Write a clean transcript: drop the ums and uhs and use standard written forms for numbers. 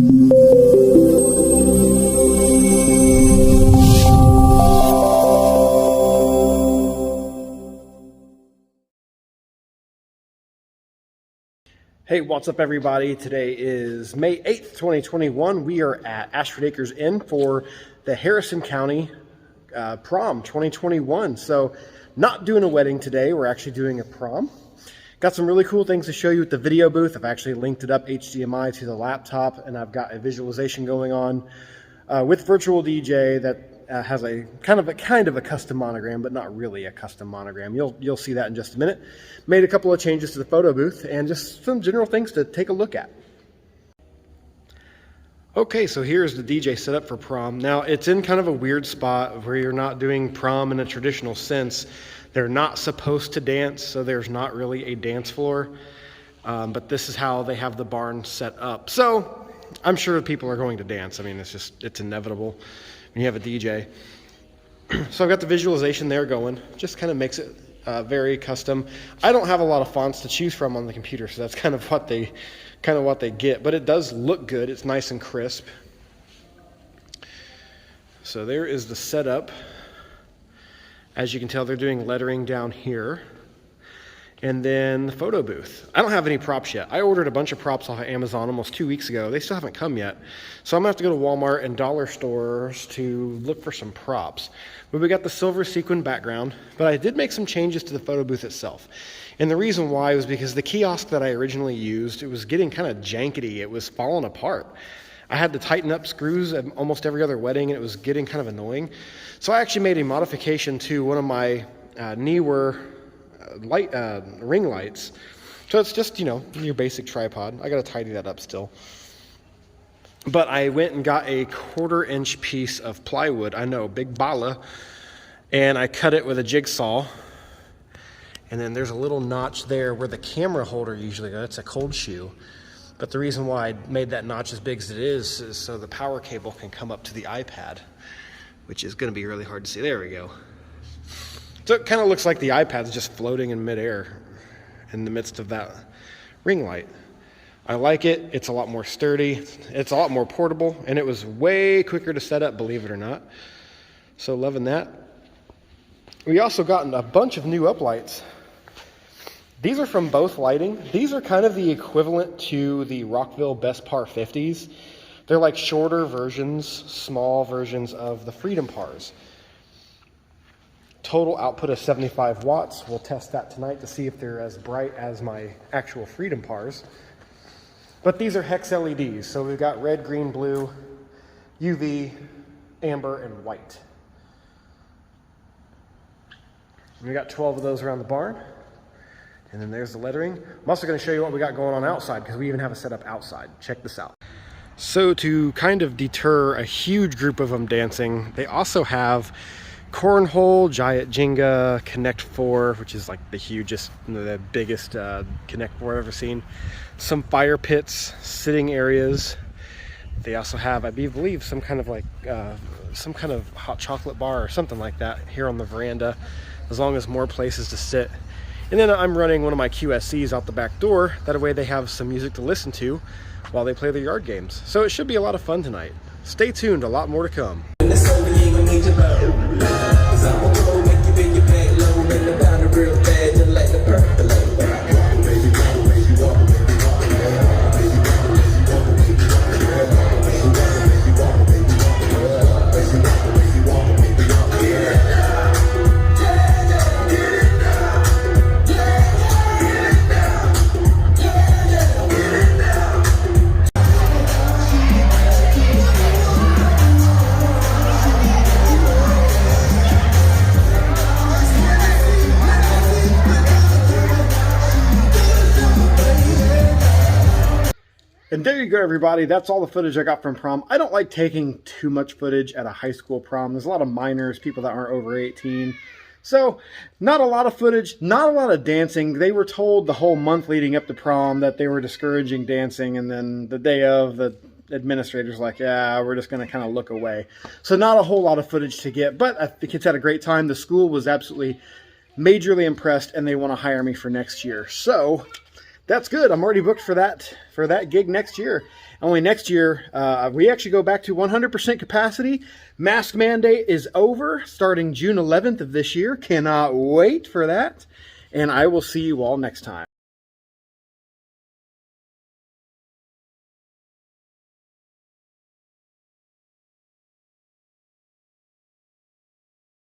Hey, what's up everybody? Today is May 8th, 2021. We are at Ashford Acres Inn for the Harrison County Prom 2021. So not doing a wedding today, we're actually doing a prom. Got some really cool things to show you at the video booth. I've actually linked it up HDMI to the laptop, and I've got a visualization going on with virtual DJ that has a kind of a custom monogram, but not really a custom monogram. You'll see that in just a minute. Made a couple of changes to the photo booth and just some general things to take a look at. Okay, so here's the DJ setup for prom. Now it's in kind of a weird spot where you're not doing prom in a traditional sense. They're not supposed to dance, so there's not really a dance floor. But this is how they have the barn set up. So I'm sure people are going to dance. I mean, it's inevitable when you have a DJ. So I've got the visualization there going. Just kind of makes it very custom. I don't have a lot of fonts to choose from on the computer, so that's kind of what they get. But it does look good. It's nice and crisp. So there is the setup. As you can tell, they're doing lettering down here. And then the photo booth. I don't have any props yet. I ordered a bunch of props off of Amazon almost 2 weeks ago. They still haven't come yet. So I'm gonna have to go to Walmart and dollar stores to look for some props. But we got the silver sequin background, but I did make some changes to the photo booth itself. And the reason why was because the kiosk that I originally used, it was getting kind of jankety. It was falling apart. I had to tighten up screws at almost every other wedding, and it was getting kind of annoying. So I actually made a modification to one of my Neewer ring lights. So it's just, your basic tripod. I gotta tidy that up still. But I went and got a 1/4-inch piece of plywood. I know, big bala. And I cut it with a jigsaw. And then there's a little notch there where the camera holder usually goes. It's a cold shoe. But the reason why I made that notch as big as it is so the power cable can come up to the iPad, which is gonna be really hard to see. There we go. So it kind of looks like the iPad's just floating in midair in the midst of that ring light. I like it. It's a lot more sturdy. It's a lot more portable, and it was way quicker to set up, believe it or not. So loving that. We also gotten a bunch of new uplights. These are from Both Lighting. These are kind of the equivalent to the Rockville Best Par 50s. They're like shorter versions, small versions of the Freedom Pars. Total output of 75 watts. We'll test that tonight to see if they're as bright as my actual Freedom Pars. But these are hex LEDs. So we've got red, green, blue, UV, amber, and white. And we got 12 of those around the barn. And then there's the lettering. I'm also going to show you what we got going on outside because we even have a setup outside. Check this out. So to kind of deter a huge group of them dancing, they also have cornhole, giant Jenga, Connect 4, which is like the hugest, the biggest Connect 4 I've ever seen. Some fire pits, sitting areas. They also have, I believe, some kind of hot chocolate bar or something like that here on the veranda, as long as more places to sit. And then I'm running one of my QSCs out the back door. That way they have some music to listen to while they play their yard games. So it should be a lot of fun tonight. Stay tuned, a lot more to come. And there you go, everybody. That's all the footage I got from prom. I don't like taking too much footage at a high school prom. There's a lot of minors, people that aren't over 18. So not a lot of footage, not a lot of dancing. They were told the whole month leading up to prom that they were discouraging dancing. And then the day of, the administrator's like, yeah, we're just going to kind of look away. So not a whole lot of footage to get, but the kids had a great time. The school was absolutely majorly impressed and they want to hire me for next year. So That's good. I'm already booked for that gig next year. Only next year, we actually go back to 100% capacity. Mask mandate is over starting June 11th of this year. Cannot wait for that. And I will see you all next time.